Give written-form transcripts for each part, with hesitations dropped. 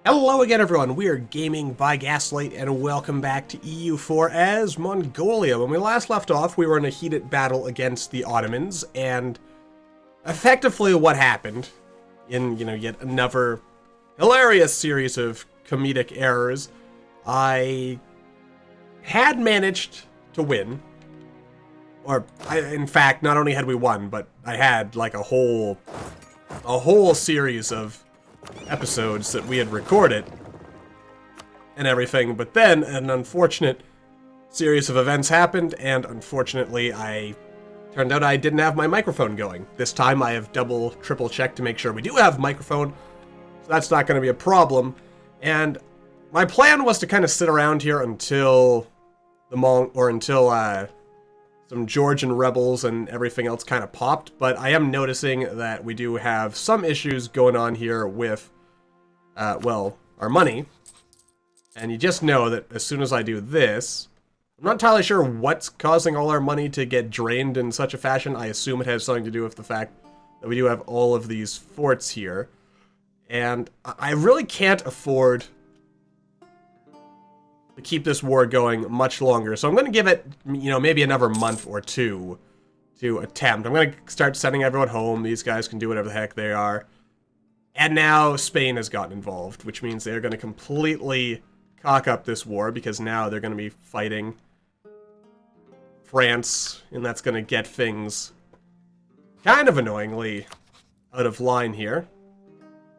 Hello again, everyone. We are Gaming by Gaslight, and welcome back to EU4 as Mongolia. When we last left off, we were in a heated battle against the Ottomans, and effectively what happened, in, yet another hilarious series of comedic errors, I had managed to win. Or, in fact, not only had we won, but I had, like, a whole series of episodes that we had recorded and everything, but then an unfortunate series of events happened, and unfortunately turned out I didn't have my microphone going. This time I have triple checked to make sure we do have microphone, so that's not going to be a problem. And my plan was to kind of sit around here until some Georgian rebels and everything else kind of popped, but I am noticing that we do have some issues going on here with, well, our money. And you just know that as soon as I do this, I'm not entirely sure what's causing all our money to get drained in such a fashion. I assume it has something to do with the fact that we do have all of these forts here. And I really can't afford to keep this war going much longer. So I'm going to give it, maybe another month or two to attempt. I'm going to start sending everyone home. These guys can do whatever the heck they are. And now Spain has gotten involved, which means they're going to completely cock up this war, because now they're going to be fighting France, and that's going to get things kind of annoyingly out of line here.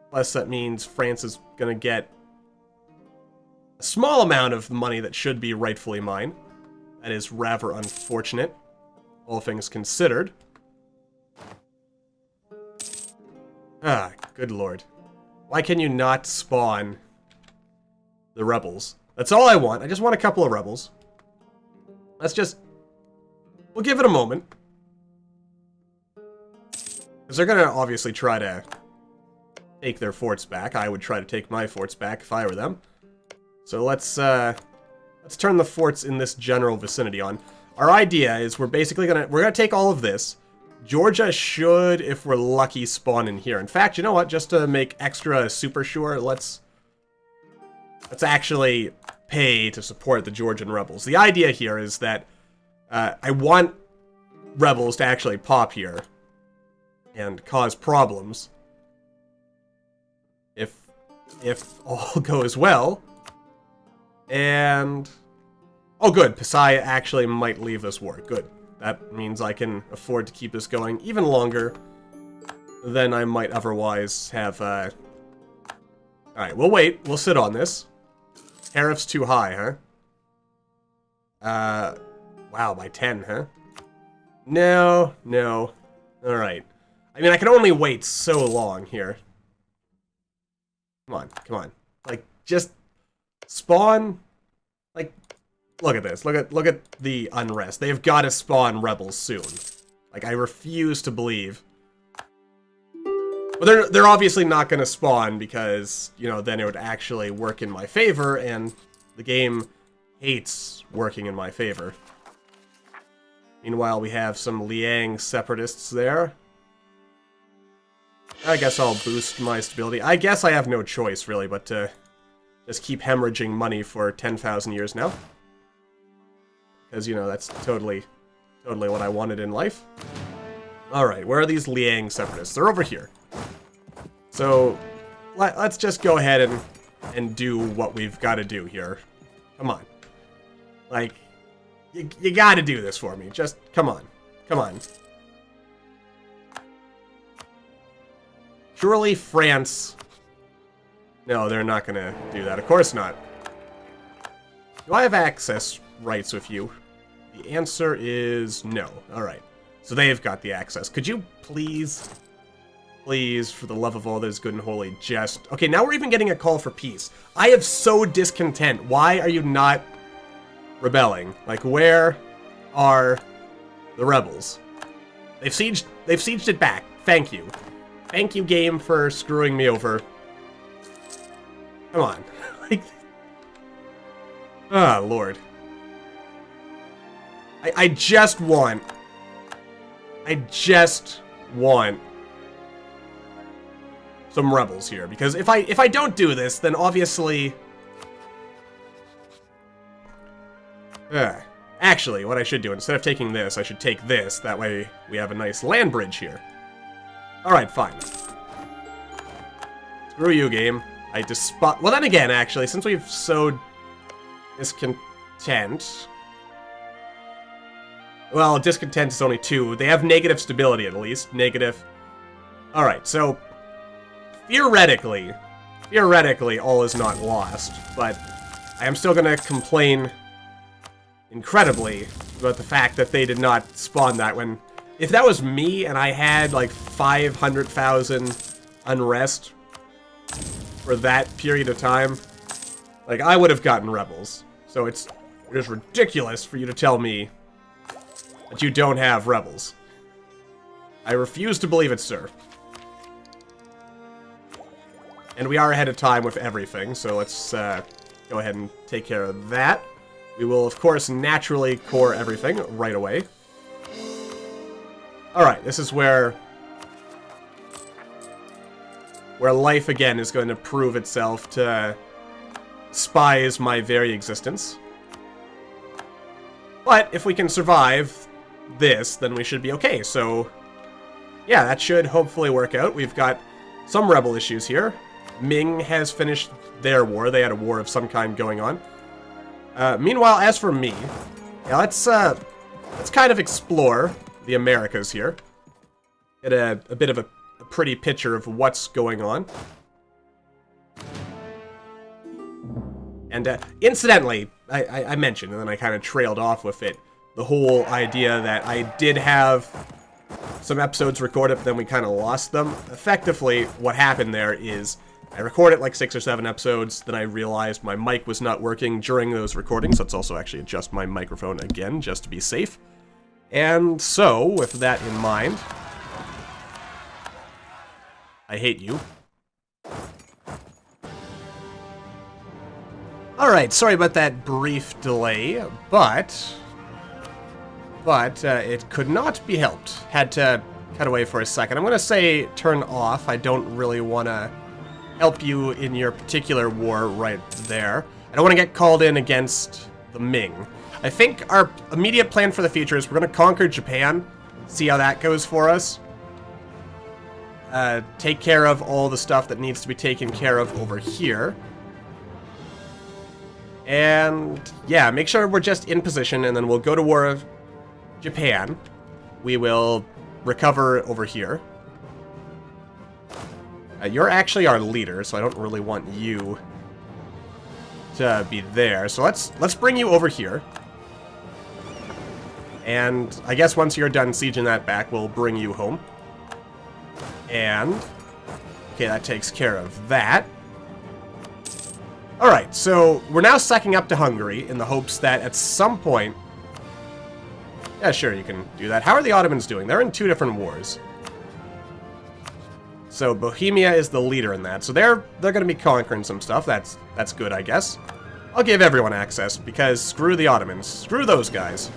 Plus, that means France is going to get a small amount of money that should be rightfully mine. That is rather unfortunate, all things considered. Ah, good lord. Why can you not spawn the rebels? That's all I want. I just want a couple of rebels. We'll give it a moment. Because they're gonna obviously try to take their forts back. I would try to take my forts back if I were them. So let's turn the forts in this general vicinity on. Our idea is we're gonna take all of this. Georgia should, if we're lucky, spawn in here. In fact, you know what? Just to make extra super sure, let's actually pay to support the Georgian rebels. The idea here is that I want rebels to actually pop here and cause problems. If all goes well. And oh good, Pasai actually might leave this war. Good. That means I can afford to keep this going even longer than I might otherwise have. Alright, we'll wait. We'll sit on this. Tariff's too high, huh? Wow, by 10, huh? No. Alright. I mean, I can only wait so long here. Come on. Like, just spawn. Like, look at this. Look at the unrest. They've got to spawn rebels soon. Like, I refuse to believe. Well, they're obviously not going to spawn because, then it would actually work in my favor, and the game hates working in my favor. Meanwhile, we have some Liang separatists there. I guess I'll boost my stability. I guess I have no choice, really, but to just keep hemorrhaging money for 10,000 years now. Because, that's totally what I wanted in life. Alright, where are these Liang separatists? They're over here. So, let's just go ahead and do what we've got to do here. Come on. Like, you gotta do this for me. Just, come on. Surely France... No, they're not gonna do that. Of course not. Do I have access rights with you? The answer is no. Alright. So they've got the access. Could you please, for the love of all that is good and holy, just... Okay, now we're even getting a call for peace. I am so discontent. Why are you not rebelling? Like, where are the rebels? They've sieged it back. Thank you. Thank you, game, for screwing me over. Come on. Like... Oh, Lord. I just want some rebels here, because if I don't do this, then obviously... Actually, what I should do, instead of taking this, I should take this. That way we have a nice land bridge here. Alright, fine. Screw you, game. I despise... Well, then again, actually, since we've sowed discontent... Well, discontent is only 2. They have negative stability, at least. Negative... Alright, so... Theoretically, all is not lost, but I am still gonna complain incredibly about the fact that they did not spawn that when... If that was me and I had, like, 500,000 unrest for that period of time, like, I would have gotten rebels. So it is ridiculous for you to tell me that you don't have rebels. I refuse to believe it, sir. And we are ahead of time with everything, so let's go ahead and take care of that. We will, of course, naturally core everything right away. Alright, this is where life again is going to prove itself to despise my very existence. But if we can survive this, then we should be okay. So, yeah, that should hopefully work out. We've got some rebel issues here. Ming has finished their war. They had a war of some kind going on. Meanwhile, as for me, yeah, let's kind of explore the Americas here. Get a bit of a pretty picture of what's going on. And incidentally, I mentioned, and then I kind of trailed off with it, the whole idea that I did have some episodes recorded, but then we kind of lost them. Effectively, what happened there is I recorded like 6 or 7 episodes, then I realized my mic was not working during those recordings. Let's also actually adjust my microphone again, just to be safe. And so, with that in mind, I hate you. Alright, sorry about that brief delay, but it could not be helped. Had to cut away for a second. I'm going to say turn off. I don't really want to help you in your particular war right there. I don't want to get called in against the Ming. I think our immediate plan for the future is we're going to conquer Japan, see how that goes for us. Take care of all the stuff that needs to be taken care of over here. And, yeah, make sure we're just in position, and then we'll go to war of Japan. We will recover over here. You're actually our leader, so I don't really want you to be there. So let's bring you over here. And I guess once you're done sieging that back, we'll bring you home. And, okay, that takes care of that. Alright, so we're now sucking up to Hungary in the hopes that at some point... Yeah, sure, you can do that. How are the Ottomans doing? They're in 2 different wars. So Bohemia is the leader in that. So they're going to be conquering some stuff. That's good, I guess. I'll give everyone access, because screw the Ottomans. Screw those guys.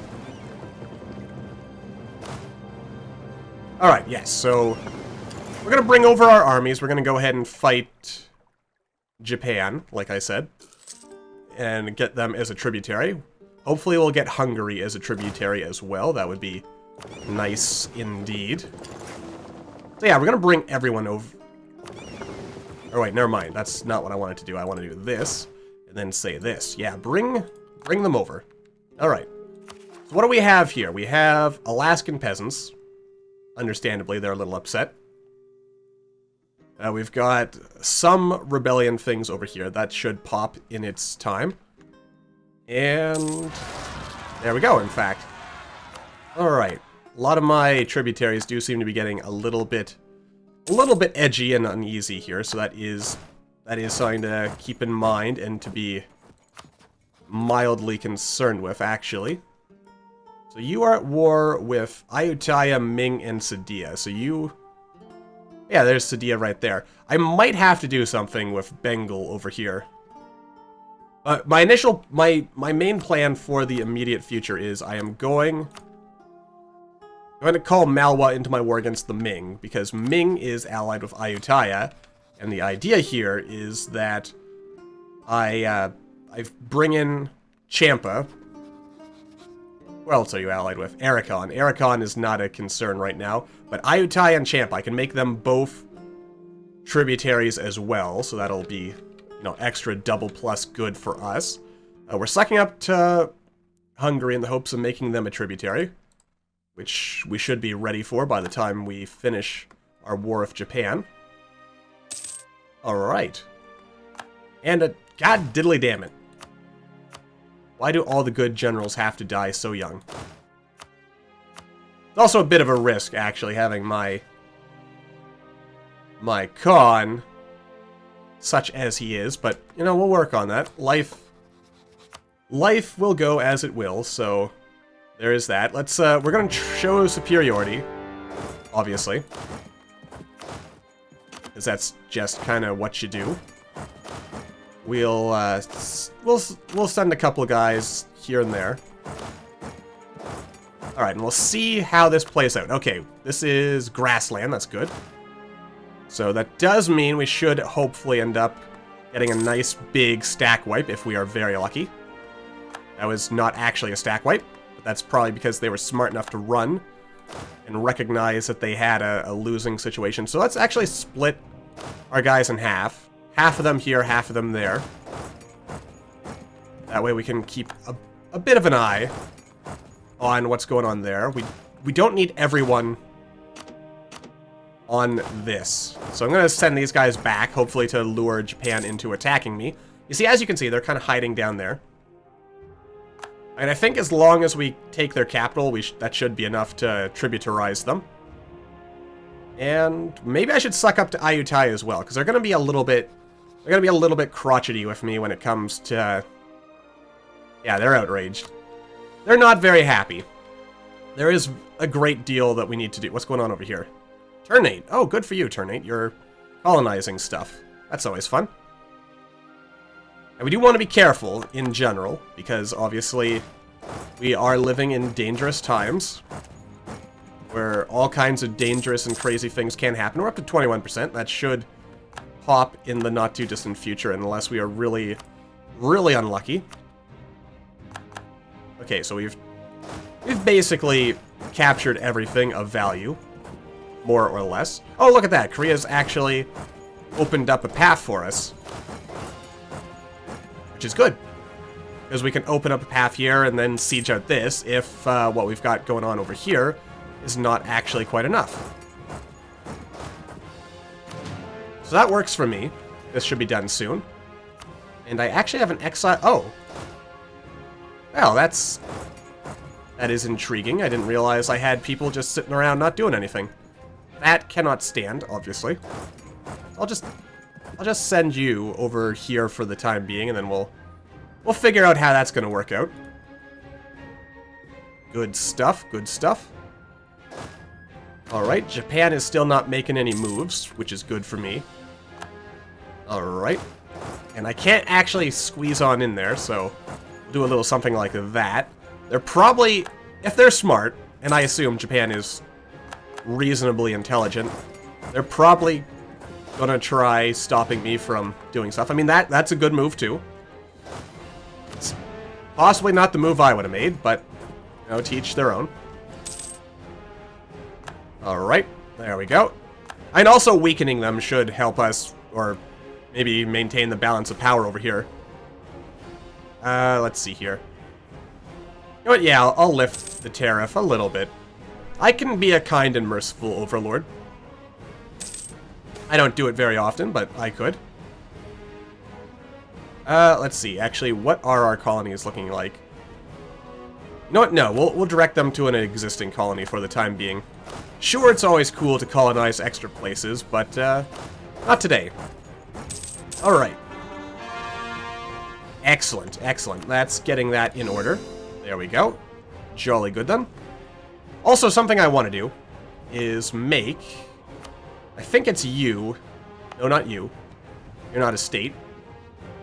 Alright, yes, so we're going to bring over our armies. We're going to go ahead and fight Japan, like I said, and get them as a tributary. Hopefully we'll get Hungary as a tributary as well. That would be nice indeed. So yeah, we're going to bring everyone over. Oh wait, never mind. That's not what I wanted to do. I want to do this, and then say this. Yeah, bring them over. Alright. So what do we have here? We have Alaskan peasants. Understandably, they're a little upset. We've got some rebellion things over here. That should pop in its time. And there we go, in fact. Alright. A lot of my tributaries do seem to be getting a little bit edgy and uneasy here, so that is something to keep in mind and to be mildly concerned with, actually. So you are at war with Ayutthaya, Ming, and Sadia. So you... Yeah, there's Sadia right there. I might have to do something with Bengal over here. My main plan for the immediate future is I am going to call Malwa into my war against the Ming, because Ming is allied with Ayutthaya, And the idea here is that I bring in Champa. Who else are you allied with? Arachon. Arachon is not a concern right now, but Ayutthaya and Champa, I can make them both tributaries as well, so that'll be, you know, extra double plus good for us. We're sucking up to Hungary in the hopes of making them a tributary, which we should be ready for by the time we finish our war with Japan. Alright. And god diddly damn it. Why do all the good generals have to die so young? It's also a bit of a risk, actually, having my Khan such as he is, but, you know, we'll work on that. Life will go as it will, so there is that. Let's, we're gonna show superiority, obviously. Because that's just kind of what you do. We'll send a couple of guys here and there. Alright, and we'll see how this plays out. Okay, this is grassland, that's good. So that does mean we should hopefully end up getting a nice big stack wipe if we are very lucky. That was not actually a stack wipe, but that's probably because they were smart enough to run and recognize that they had a losing situation. So let's actually split our guys in half. Half of them here, half of them there. That way we can keep a bit of an eye on what's going on there. We don't need everyone on this. So I'm going to send these guys back, hopefully to lure Japan into attacking me. You see, as you can see, they're kind of hiding down there. And I think as long as we take their capital, that should be enough to tributarize them. And maybe I should suck up to Ayutthaya as well, because they're going to be a little bit crotchety with me when it comes to... Yeah, they're outraged. They're not very happy. There is a great deal that we need to do. What's going on over here? Ternate. Oh, good for you, Ternate. You're colonizing stuff. That's always fun. And we do want to be careful in general, because obviously we are living in dangerous times where all kinds of dangerous and crazy things can happen. We're up to 21%. That should pop in the not too distant future unless we are really, really unlucky. Okay, so we've basically captured everything of value, more or less. Oh, look at that. Korea's actually opened up a path for us, which is good, because we can open up a path here and then siege out this if what we've got going on over here is not actually quite enough. So that works for me. This should be done soon. And I actually have an exile... Oh. Well, that is intriguing. I didn't realize I had people just sitting around not doing anything. That cannot stand, obviously. I'll just send you over here for the time being, and then we'll figure out how that's going to work out. Good stuff, good stuff. Alright, Japan is still not making any moves, which is good for me. Alright. And I can't actually squeeze on in there, so we'll do a little something like that. They're probably, if they're smart, and I assume Japan is reasonably intelligent, they're probably gonna try stopping me from doing stuff. I mean, that's a good move, too. It's possibly not the move I would have made, but, you know, to each their own. Alright, there we go. And also weakening them should help us, or maybe maintain the balance of power over here. Let's see here. You know what, yeah, I'll lift the tariff a little bit. I can be a kind and merciful overlord. I don't do it very often, but I could. Let's see, actually, what are our colonies looking like? You know what, no, we'll direct them to an existing colony for the time being. Sure, it's always cool to colonize extra places, but, not today. Alright. Excellent, excellent. That's getting that in order. There we go. Jolly good, then. Also, something I want to do is make... I think it's you. No, not you. You're not a state.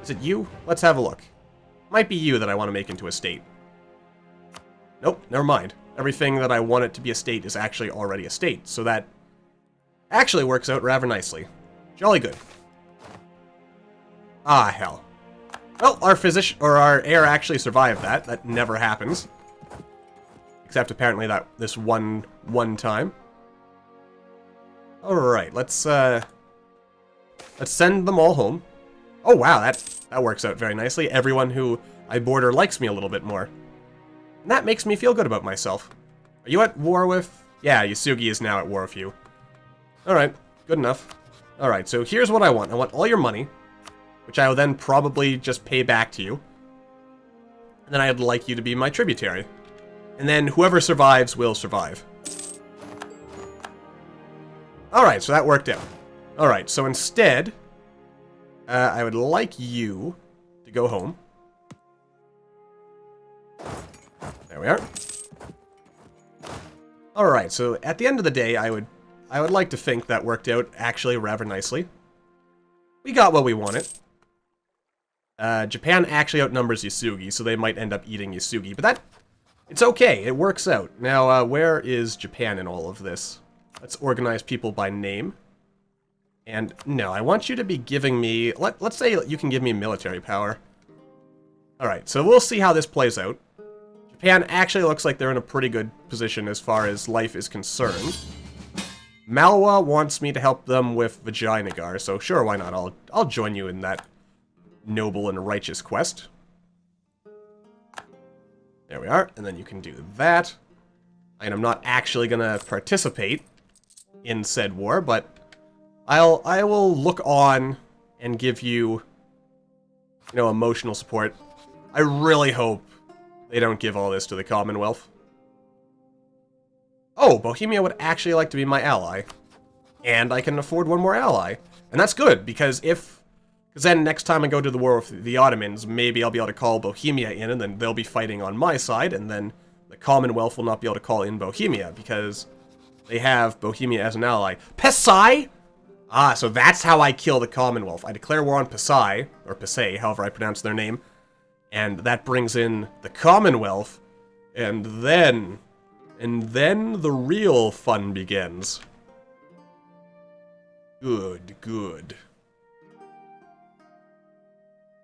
Is it you? Let's have a look. Might be you that I want to make into a state. Nope, never mind. Everything that I want it to be a state is actually already a state, so that actually works out rather nicely. Jolly good. Ah, hell. Well, our physician, or our heir actually survived that. That never happens. Except apparently that this one time. Alright, let's send them all home. Oh wow, that works out very nicely. Everyone who I border likes me a little bit more. And that makes me feel good about myself. Are you at war with... Yeah, Yasugi is now at war with you. Alright, good enough. Alright, so here's what I want. I want all your money, which I will then probably just pay back to you. And then I'd like you to be my tributary. And then whoever survives will survive. Alright, so that worked out. Alright, so instead, I would like you to go home. There we are. Alright, so at the end of the day, I would like to think that worked out actually rather nicely. We got what we wanted. Japan actually outnumbers Yasugi, so they might end up eating Yasugi, but it's okay, it works out. Now, where is Japan in all of this? Let's organize people by name. And, no, I want you to be giving me... Let's say you can give me military power. Alright, so we'll see how this plays out. Japan actually looks like they're in a pretty good position as far as life is concerned. Malwa wants me to help them with Vijayanagar, so sure, why not? I'll join you in that noble and righteous quest. There we are, and then you can do that. And I'm not actually gonna participate in said war, but I will look on and give you, emotional support. I really hope they don't give all this to the Commonwealth. Oh, Bohemia would actually like to be my ally. And I can afford one more ally. And that's good, because then next time I go to the war with the Ottomans, maybe I'll be able to call Bohemia in, and then they'll be fighting on my side, and then the Commonwealth will not be able to call in Bohemia, because they have Bohemia as an ally. Pasai? Ah, so that's how I kill the Commonwealth. I declare war on Pasai, or Pasai, however I pronounce their name, and that brings in the Commonwealth, and then the real fun begins. Good, good.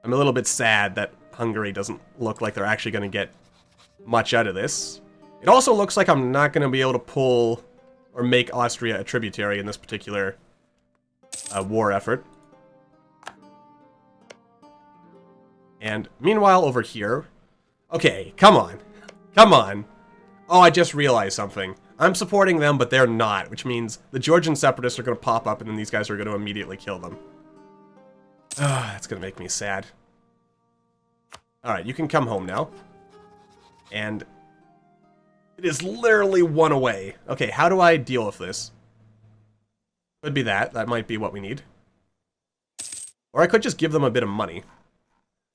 I'm a little bit sad that Hungary doesn't look like they're actually going to get much out of this. It also looks like I'm not going to be able to pull or make Austria a tributary in this particular war effort. And meanwhile, over here... Okay, come on. Come on. Oh, I just realized something. I'm supporting them, but they're not, which means the Georgian separatists are going to pop up, and then these guys are going to immediately kill them. Ah, that's going to make me sad. Alright, you can come home now. And it is literally one away. Okay, how do I deal with this? Could be that. That might be what we need. Or I could just give them a bit of money.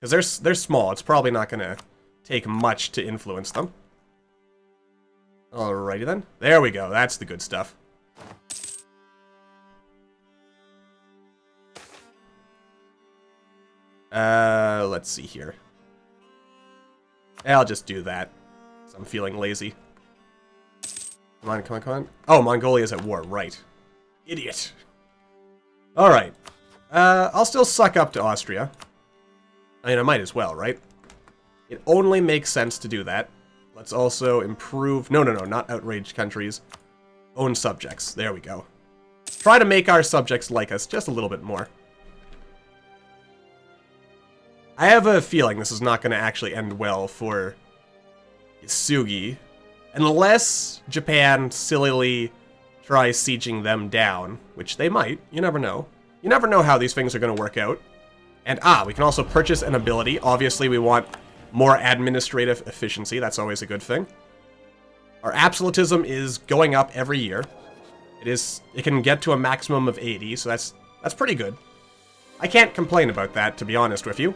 Because they're small. It's probably not going to take much to influence them. Alrighty then. There we go. That's the good stuff. Let's see here. I'll just do that. 'Cause I'm feeling lazy. Come on, come on, come on. Oh, Mongolia's at war. Right. Idiot. Alright. I'll still suck up to Austria. I mean, I might as well, right? It only makes sense to do that. Let's also improve... No, not outraged countries. Own subjects. There we go. Try to make our subjects like us just a little bit more. I have a feeling this is not going to actually end well for Yasugi. Unless Japan sillily tries sieging them down, which they might. You never know. You never know how these things are going to work out. And, we can also purchase an ability. Obviously, we want more administrative efficiency. That's always a good thing. Our absolutism is going up every year. It can get to a maximum of 80, so that's pretty good. I can't complain about that, to be honest with you.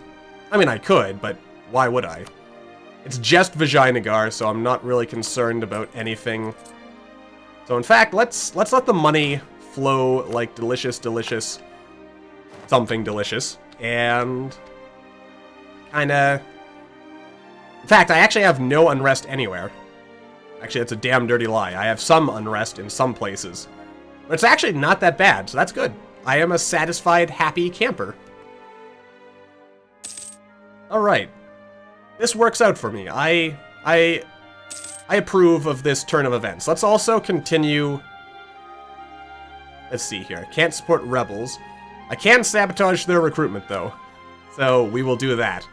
I mean, I could, but why would I? It's just Vijayanagar, so I'm not really concerned about anything. So in fact, let's let the money flow like delicious something delicious, and kinda... In fact, I actually have no unrest anywhere. Actually, that's a damn dirty lie. I have some unrest in some places. But it's actually not that bad, so that's good. I am a satisfied, happy camper. Alright. This works out for me. I approve of this turn of events. Let's also continue... Let's see here. Can't support rebels. I can sabotage their recruitment, though. So, we will do that.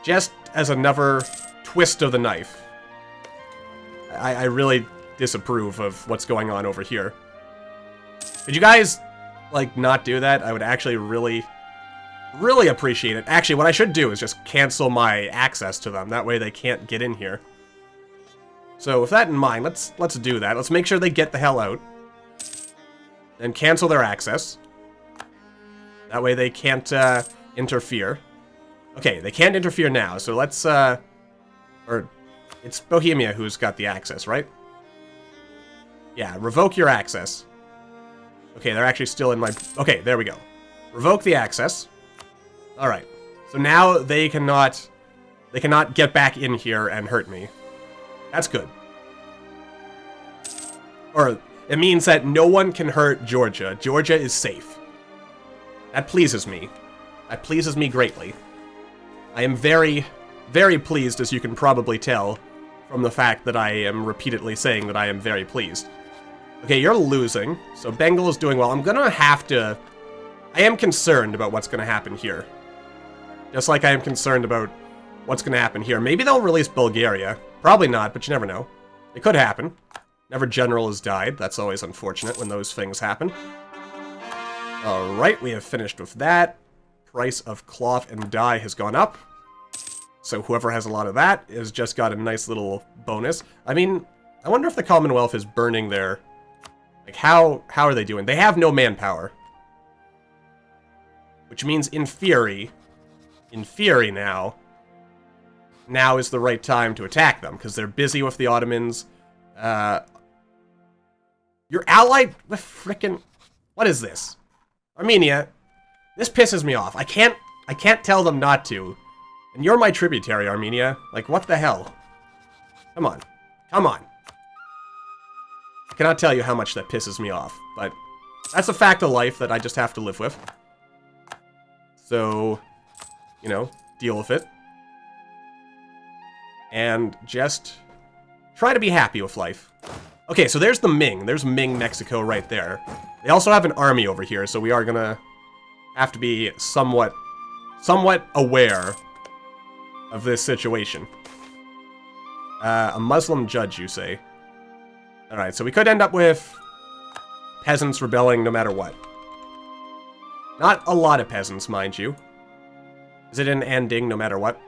Just as another twist of the knife. I really disapprove of what's going on over here. Could you guys, like, not do that? I would actually really appreciate it. Actually, what I should do is just cancel my access to them. That way they can't get in here. So, with that in mind, let's do that. Let's make sure they get the hell out. And cancel their access. That way they can't, interfere. Okay, they can't interfere now, so let's, or... It's Bohemia who's got the access, right? Yeah, revoke your access. Okay, they're actually still in my... Okay, there we go. Revoke the access. Alright. So now they cannot get back in here and hurt me. That's good. Or, it means that no one can hurt Georgia. Georgia is safe. That pleases me. That pleases me greatly. I am very, very pleased, as you can probably tell, from the fact that I am repeatedly saying that I am very pleased. Okay, you're losing, so Bengal is doing well. I'm gonna have to... I am concerned about what's gonna happen here. Just like I am concerned about what's gonna happen here. Maybe they'll release Bulgaria. Probably not, but you never know. It could happen. Never general has died. That's always unfortunate when those things happen. Alright, we have finished with that. Price of cloth and dye has gone up. So whoever has a lot of that has just got a nice little bonus. I mean, I wonder if the Commonwealth is burning their... Like, how are they doing? They have no manpower. Which means, in theory now is the right time to attack them, because they're busy with the Ottomans. You're allied with frickin'... What is this? Armenia. This pisses me off. I can't tell them not to. And you're my tributary, Armenia. Like, what the hell? Come on. Come on. I cannot tell you how much that pisses me off, but that's a fact of life that I just have to live with. So, you know, deal with it. And just try to be happy with life. Okay, so there's the Ming. There's Ming, Mexico right there. They also have an army over here, so we are gonna have to be somewhat aware of this situation. A Muslim judge, you say? Alright, so we could end up with peasants rebelling no matter what. Not a lot of peasants, mind you. Is it an ending no matter what?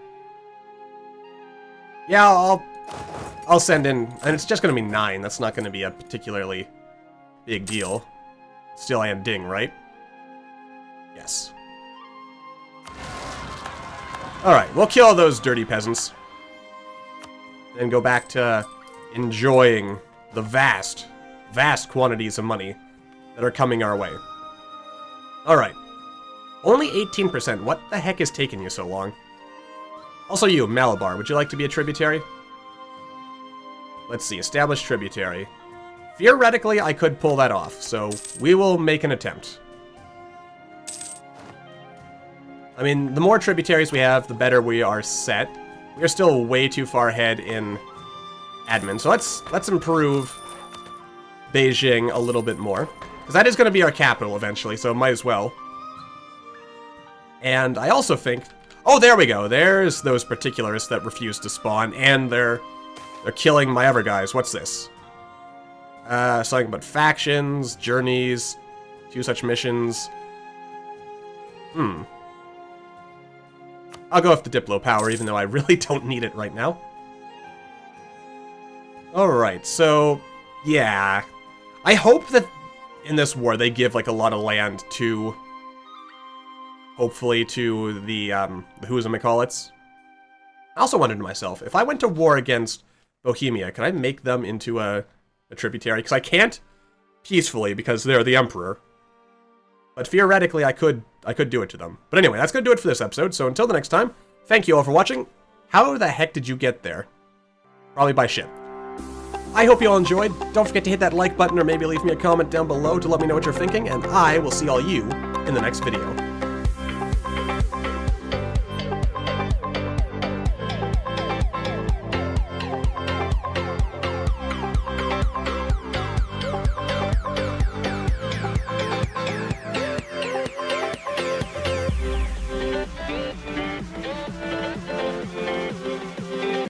Yeah, I'll send in, and it's just gonna be 9. That's not gonna be a particularly big deal. Still ending, right? Yes. Alright, we'll kill those dirty peasants. And go back to enjoying the vast quantities of money that are coming our way. Alright. Only 18%. What the heck is taking you so long? Also you, Malabar, would you like to be a tributary? Let's see, establish tributary. Theoretically, I could pull that off, so we will make an attempt. I mean, the more tributaries we have, the better we are set. We are still way too far ahead in admin, so let's improve Beijing a little bit more. Because that is going to be our capital eventually, so might as well. And I also think... Oh, there we go. There's those particularists that refuse to spawn, and they're killing my other guys. What's this? Something about factions, journeys, 2 such missions. I'll go with the Diplo power, even though I really don't need it right now. Alright, so... Yeah. I hope that in this war they give, like, a lot of land to... Hopefully to the Who's-a-McCallits. I also wondered to myself, if I went to war against Bohemia, can I make them into a tributary? Because I can't peacefully, because they're the Emperor. But theoretically, I could do it to them. But anyway, that's going to do it for this episode, so until the next time, thank you all for watching. How the heck did you get there? Probably by ship. I hope you all enjoyed. Don't forget to hit that like button or maybe leave me a comment down below to let me know what you're thinking, and I will see all you in the next video.